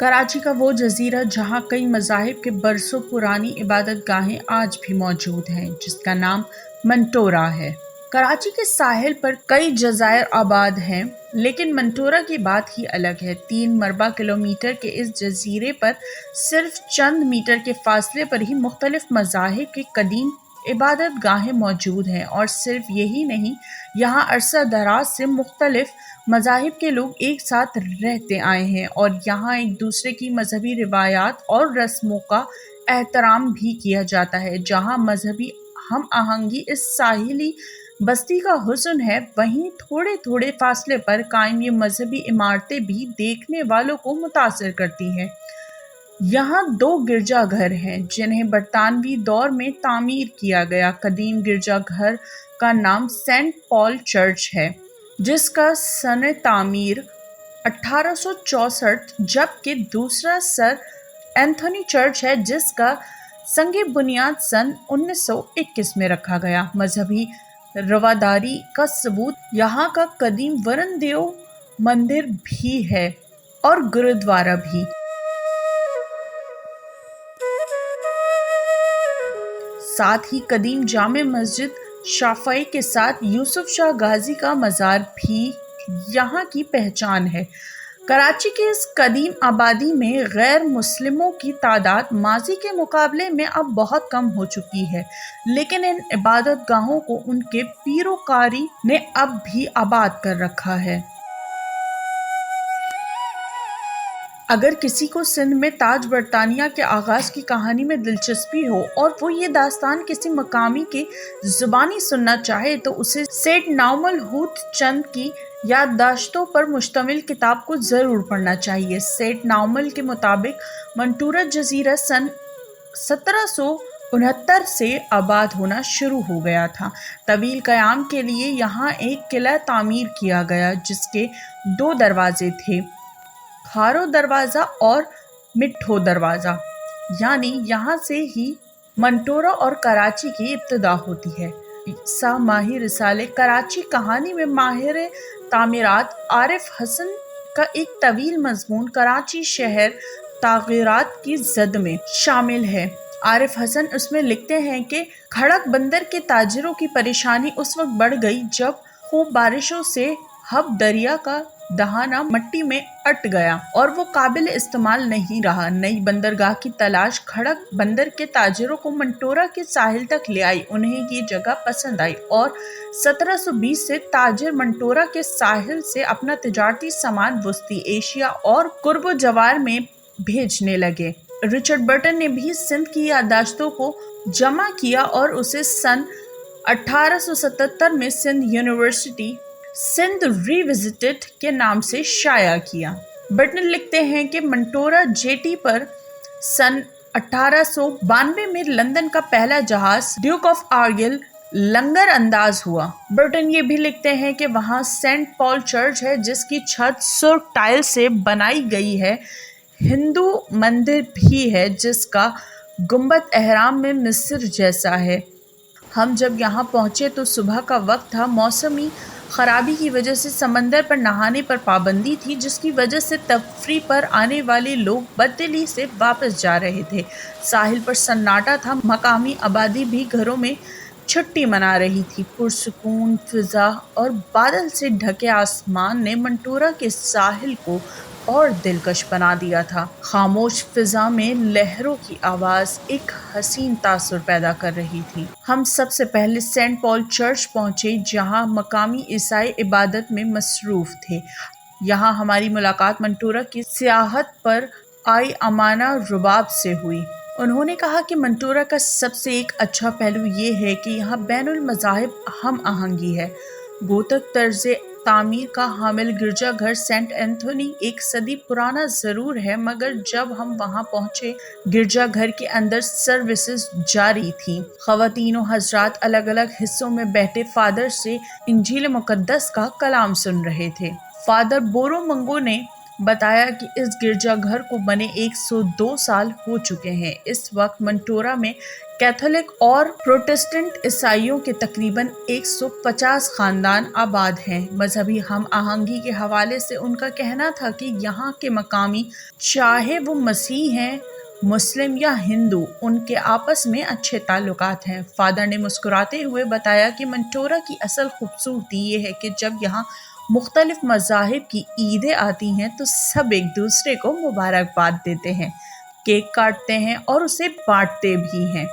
कराची का वो जजीरा जहाँ कई मज़ाहिब के बरसों पुरानी इबादत गाहें आज भी मौजूद हैं, जिसका नाम मंटोरा है। कराची के साहिल पर कई जज़ायर आबाद हैं, लेकिन मंटोरा की बात ही अलग है। 3 मरबा किलोमीटर के इस जजीरे पर सिर्फ चंद मीटर के फासले पर ही मुख्तलिफ मज़ाहिब की कदीम इबादत गाहें मौजूद हैं, और सिर्फ यही नहीं, यहाँ अरसा दराज से मुख्तलिफ मज़ाहिब के लोग एक साथ रहते आए हैं, और यहाँ एक दूसरे की मजहबी रिवायात और रस्मों का एहतराम भी किया जाता है। जहाँ मजहबी हम आहंगी इस साहिली बस्ती का हुस्न है, वहीं थोड़े थोड़े फासले पर कायम ये मजहबी इमारतें भी देखने वालों को मुतासिर करती हैं। यहाँ 2 गिरजाघर हैं जिन्हें बरतानवी दौर में तामीर किया गया। कदीम गिरजाघर का नाम सेंट पॉल चर्च है, जिसका सन तामीर 1864, जबकि दूसरा सर एंथोनी चर्च है, जिसका संग बुनियाद सन 1921 में रखा गया। मजहबी रवादारी का सबूत यहाँ का कदीम वरण देव मंदिर भी है और गुरुद्वारा भी। साथ ही कदीम जामे मस्जिद शाफई के साथ यूसुफ शाह गाजी का मज़ार भी यहाँ की पहचान है। कराची की इस कदीम आबादी में गैर मुस्लिमों की तादाद माजी के मुकाबले में अब बहुत कम हो चुकी है, लेकिन इन इबादत गाहों को उनके पीरोकारी ने अब भी आबाद कर रखा है। अगर किसी को सिंध में ताज बरतानिया के आगाज की कहानी में दिलचस्पी हो और वो ये दास्तान किसी मकामी के जुबानी सुनना चाहे, तो उसे सेठ नाउमल हूत चंद की याददाश्तों पर मुश्तमिल किताब को ज़रूर पढ़ना चाहिए। सेठ नाउमल के मुताबिक मंटूरा जजीरा सन 1769 से आबाद होना शुरू हो गया था। तवील क़याम के लिए यहाँ एक किला तामीर किया गया, जिसके 2 दरवाजे थे, खारो दरवाज़ा और मिट्ठो दरवाज़ा। यानी यहाँ से ही मंटोरा और कराची की इब्तिदा होती है। सा माही रिसाले कराची कहानी में माहिर तामीरात आरिफ हसन का एक तवील मजमून कराची शहर तागीरात की जद में शामिल है। आरिफ हसन उसमें लिखते हैं कि खड़क बंदर के ताजिरों की परेशानी उस वक्त बढ़ गई जब खूब बारिशों से हब दरिया का दहाना मिट्टी में अट गया और वो काबिल इस्तेमाल नहीं रहा। नई बंदरगाह की तलाश खड़क बंदर के ताजिरों को मंटोरा के साहिल तक ले आई। उन्हें ये जगह पसंद आई और 1720 से ताजिर मंटोरा के साहिल से अपना तिजारती सामान वस्ती एशिया और कुर्ब जवार में भेजने लगे। रिचर्ड बर्टन ने भी सिंध की याददाश्तों को जमा किया और उसे सन 1877 में सिंध यूनिवर्सिटी सिंध रिविजिटेड के नाम से शाया किया। बर्टन लिखते हैं कि मंटोरा जेटी पर सन 1892 में लंदन का पहला जहाज ड्यूक ऑफ आर्गिल लंगर अंदाज हुआ। बर्टन ये भी लिखते हैं कि वहाँ सेंट पॉल चर्च है, जिसकी छत सुर्ख टाइल से बनाई गई है। हिंदू मंदिर भी है, जिसका गुंबद एहराम में मिस्र जैसा है। हम जब यहाँ पहुँचे तो सुबह का वक्त था। मौसमी खराबी की वजह से समंदर पर नहाने पर पाबंदी थी, जिसकी वजह से तफरीह पर आने वाले लोग बददिली से वापस जा रहे थे। साहिल पर सन्नाटा था। मकामी आबादी भी घरों में छुट्टी मना रही थी। पुरसुकून फिजा और बादल से ढके आसमान ने मंटोरा के साहिल को और दिलकश बना दिया था। खामोश फिजा में लहरों की आवाज़ एक हसीन तासुर पैदा कर रही थी। हम सबसे पहले सेंट पॉल चर्च पहुंचे, जहां मकामी ईसाई इबादत में मसरूफ़ थे। यहाँ हमारी मुलाकात मंटोरा की सियाहत पर आई अमाना रुबाब से हुई। उन्होंने कहा कि मंटोरा का सबसे एक अच्छा पहलू ये है कि यहाँ बैनुल मज़ाहिब हम आहंगी है। गोतक तर्ज तामीर का हामिल गिरजाघर सेंट एंथोनी 1 सदी पुराना ज़रूर है, मगर जब हम वहाँ पहुँचे गिरजाघर के अंदर सर्विसेज जारी थी। ख़वातीन हज़रात अलग अलग हिस्सों में बैठे फादर से इंजील मुक़द्दस का कलाम सुन रहे थे। फादर बोरो मंगो ने बताया कि इस गिरजा घर को बने 102 साल हो चुके हैं। इस वक्त मंटोरा में कैथोलिक और प्रोटेस्टेंट ईसाइयों के तकरीबन 150 खानदान आबाद हैं। मजहबी हम आहंगी के हवाले से उनका कहना था कि यहाँ के मकामी, चाहे वो मसीह हैं, मुस्लिम या हिंदू, उनके आपस में अच्छे ताल्लुकात हैं। फादर ने मुस्कुराते हुए बताया कि मंटोरा की असल खूबसूरती ये है कि जब यहाँ मुख्तलिफ मज़ाहिब की ईदें आती हैं तो सब एक दूसरे को मुबारकबाद देते हैं, केक काटते हैं और उसे बांटते भी हैं,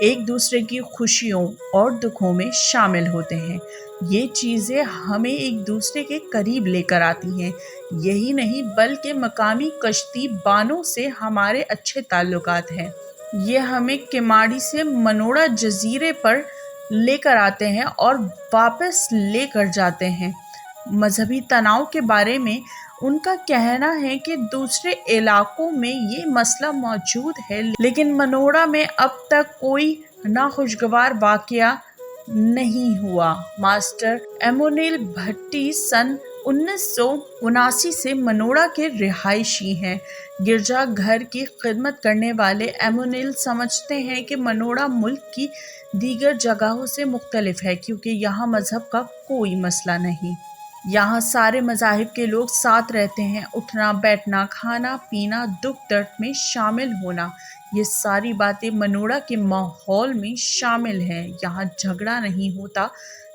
एक दूसरे की खुशियों और दुखों में शामिल होते हैं। ये चीज़ें हमें एक दूसरे के करीब लेकर आती हैं। यही नहीं बल्कि मकामी कश्ती बानों से हमारे अच्छे ताल्लुकात हैं। ये हमें किमाड़ी से मनोड़ा जजीरे पर लेकर आते हैं और वापस लेकर जाते हैं। मजहबी तनाव के बारे में उनका कहना है कि दूसरे इलाकों में ये मसला मौजूद है, लेकिन मनोड़ा में अब तक कोई नाखुशगवार वाकया नहीं हुआ। मास्टर एमोनिल भट्टी सन 1979 से मनोड़ा के रिहायशी हैं। गिरजा घर की खिदमत करने वाले एमोनिल समझते हैं कि मनोड़ा मुल्क की दीगर जगहों से मुख्तलिफ है क्योंकि यहाँ मजहब का कोई मसला नहीं। यहाँ सारे मज़ाहिब के लोग साथ रहते हैं। उठना बैठना, खाना पीना, दुख दर्द में शामिल होना, ये सारी बातें मनोड़ा के माहौल में शामिल हैं। यहाँ झगड़ा नहीं होता।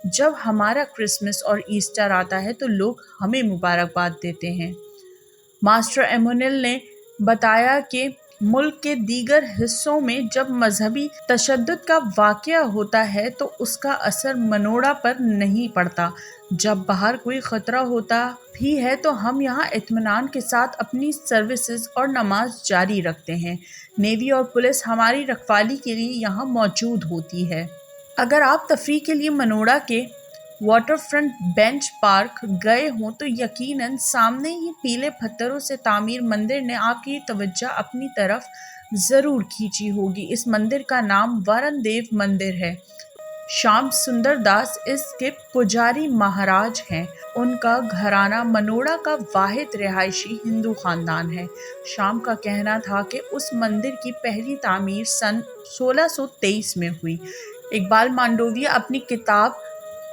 जब हमारा क्रिसमस और ईस्टर आता है तो लोग हमें मुबारकबाद देते हैं। मास्टर एमोनिल ने बताया कि मुल्क के दीगर हिस्सों में जब मजहबी तशद्दुद का वाक़या होता है तो उसका असर मनोड़ा पर नहीं पड़ता। जब बाहर कोई ख़तरा होता भी है तो हम यहाँ इत्मीनान के साथ अपनी सर्विसेज और नमाज जारी रखते हैं। नेवी और पुलिस हमारी रखवाली के लिए यहाँ मौजूद होती है। अगर आप तफरीह के लिए मनोड़ा के वाटर फ्रंट बेंच पार्क गए हों तो यकीनन सामने ही पीले पत्थरों से तामीर मंदिर ने आपकी तवज्जो अपनी तरफ ज़रूर खींची होगी। इस मंदिर का नाम वरण देव मंदिर है। श्याम सुंदर दास इसके पुजारी महाराज हैं। उनका घराना मनोड़ा का वाहिद रिहायशी हिंदू खानदान है। श्याम का कहना था कि उस मंदिर की पहली तामीर सन 1623 में हुई। इकबाल मांडोविया अपनी किताब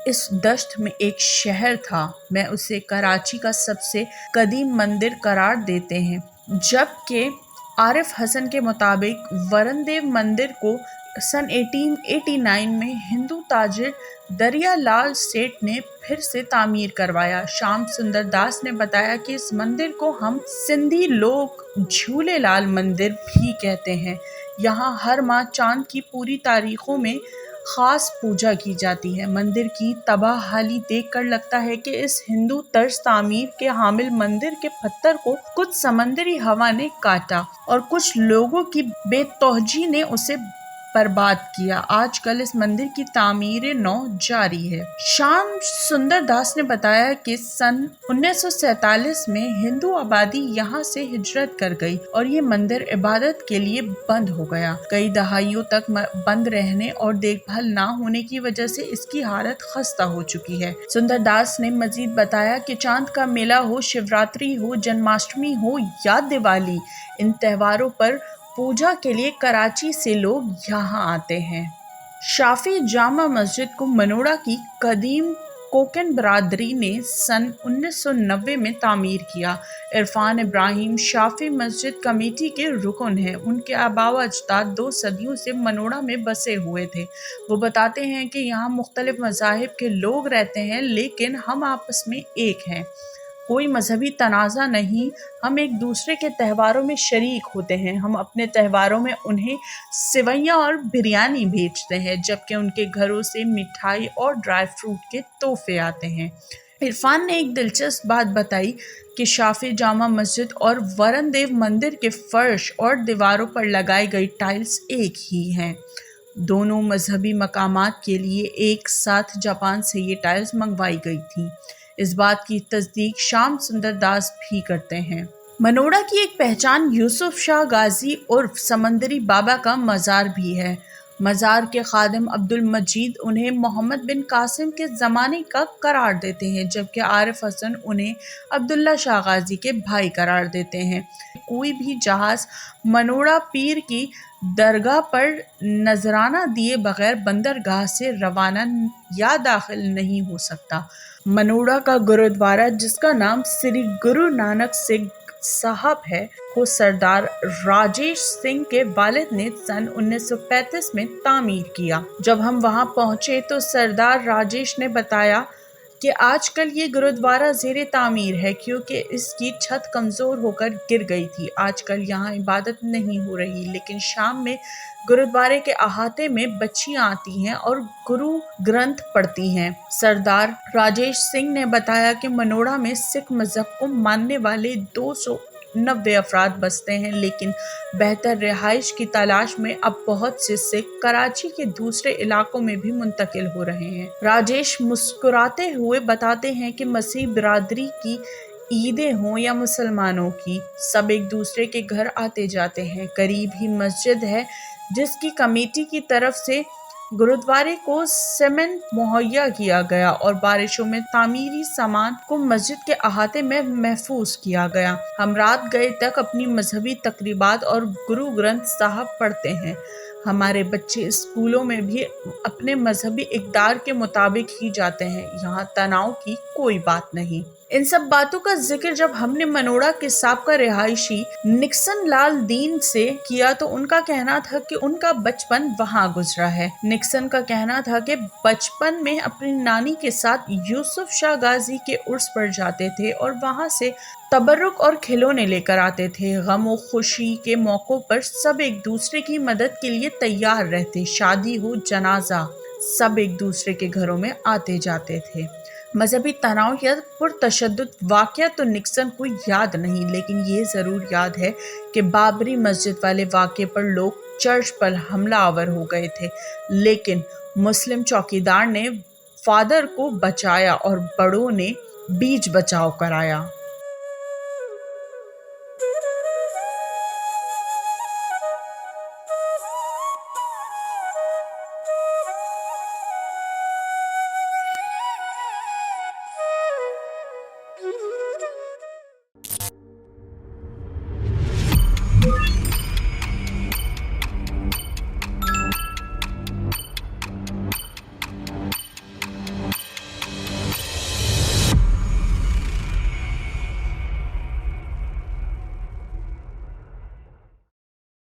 इस दश्त में एक शहर था, मैं उसे कराची का सबसे कदीम मंदिर करार देते हैं, जबकि आरिफ हसन के मुताबिक वरण देव मंदिर को सन 1889 में हिंदू ताजिर दरिया लाल सेठ ने फिर से तामीर करवाया। श्याम सुंदर दास ने बताया कि इस मंदिर को हम सिंधी लोग झूले लाल मंदिर भी कहते हैं। यहाँ हर माह चांद की पूरी तारीखों में खास पूजा की जाती है। मंदिर की तबाहाली देखकर लगता है कि इस हिंदू तर्ज तामीर के हामिल मंदिर के पत्थर को कुछ समंदरी हवा ने काटा और कुछ लोगों की बेतौजी ने उसे बर्बाद किया। आजकल इस मंदिर की तामीर नौ जारी है। श्याम सुंदर दास ने बताया कि सन 1947 में हिंदू आबादी यहाँ से हिजरत कर गई और ये मंदिर इबादत के लिए बंद हो गया। कई दहाइयों तक बंद रहने और देखभाल ना होने की वजह से इसकी हालत खस्ता हो चुकी है। सुंदर दास ने मजीद बताया कि चांद का मेला हो, शिवरात्रि हो, जन्माष्टमी हो या दिवाली, इन त्योहारों पर पूजा के लिए कराची से लोग यहाँ आते हैं। शाफी जामा मस्जिद को मनोड़ा की कदीम कोकन बरादरी ने सन 1990 में तामीर किया। इरफान इब्राहिम शाफी मस्जिद कमेटी के रुकन हैं। उनके आबाव अजदाद 2 सदियों से मनोड़ा में बसे हुए थे। वो बताते हैं कि यहाँ मुख्तलिफ मज़ाहिब के लोग रहते हैं, लेकिन हम आपस में एक हैं। कोई मजहबी तनाज़ा नहीं, हम एक दूसरे के त्योहारों में शरीक होते हैं। हम अपने त्योहारों में उन्हें सेवइयाँ और बिरयानी भेजते हैं, जबकि उनके घरों से मिठाई और ड्राई फ्रूट के तोहफे आते हैं। इरफान ने एक दिलचस्प बात बताई कि शाफी जामा मस्जिद और वरण देव मंदिर के फर्श और दीवारों पर लगाई गई टाइल्स एक ही हैं। दोनों मजहबी मकामात के लिए एक साथ जापान से ये टाइल्स मंगवाई गई थी। इस बात की तस्दीक श्याम सुंदर दास भी करते हैं। मनोड़ा की एक पहचान यूसुफ शाह गाजी उर्फ समंदरी बाबा का मज़ार भी है। مزار کے خادم عبد المجید انہیں محمد بن قاسم کے زمانے کا قرار دیتے ہیں، جبکہ عارف حسن انہیں عبداللہ شاہ غازی کے بھائی قرار دیتے ہیں۔ کوئی بھی جہاز منوڑا پیر کی درگاہ پر نذرانہ دیے بغیر بندرگاہ سے روانہ یا داخل نہیں ہو سکتا۔ منوڑا کا گرودوارہ، جس کا نام سری گرو نانک سنگھ صاحب ہے، کو سردار راجیش سنگھ کے والد نے سن 1935 میں تعمیر کیا۔ جب ہم وہاں پہنچے تو سردار راجیش نے بتایا کہ آج کل یہ گرودوارہ زیر تعمیر ہے کیونکہ اس کی چھت کمزور ہو کر گر گئی تھی۔ آج کل یہاں عبادت نہیں ہو رہی، لیکن شام میں گرودوارے کے احاطے میں بچیاں آتی ہیں اور گرو گرنتھ پڑھتی ہیں۔ سردار راجیش سنگھ نے بتایا کہ منوڑا میں سکھ مذہب کو ماننے والے 290 افراد بستے ہیں، لیکن بہتر رہائش کی تلاش میں اب بہت سے سکھ کراچی کے دوسرے علاقوں میں بھی منتقل ہو رہے ہیں۔ راجیش مسکراتے ہوئے بتاتے ہیں کہ مسیح برادری کی عیدیں ہوں یا مسلمانوں کی، سب ایک دوسرے کے گھر آتے جاتے ہیں۔ قریب ہی مسجد ہے جس کی کمیٹی کی طرف سے گرودوارے کو سیمنٹ مہیا کیا گیا اور بارشوں میں تعمیری سامان کو مسجد کے احاطے میں محفوظ کیا گیا۔ ہم رات گئے تک اپنی مذہبی تقریبات اور گرو گرنتھ صاحب پڑھتے ہیں۔ ہمارے بچے اسکولوں میں بھی اپنے مذہبی اقدار کے مطابق ہی جاتے ہیں، یہاں تناؤ کی کوئی بات نہیں۔ ان سب باتوں کا ذکر جب ہم نے منوڑا کے سابقہ رہائشی نکسن لال دین سے کیا تو ان کا کہنا تھا کہ ان کا بچپن وہاں گزرا ہے۔ نکسن کا کہنا تھا کہ بچپن میں اپنی نانی کے ساتھ یوسف شاہ غازی کے عرس پر جاتے تھے اور وہاں سے تبرک اور کھلونے لے کر آتے تھے۔ غم و خوشی کے موقعوں پر سب ایک دوسرے کی مدد کے لیے تیار رہتے، شادی ہو جنازہ، سب ایک دوسرے کے گھروں میں آتے جاتے تھے۔ مذہبی تناؤ یا پرتشدد واقعہ تو نکسن کو یاد نہیں، لیکن یہ ضرور یاد ہے کہ بابری مسجد والے واقعے پر لوگ چرچ پر حملہ آور ہو گئے تھے، لیکن مسلم چوکیدار نے فادر کو بچایا اور بڑوں نے بیچ بچاؤ کرایا۔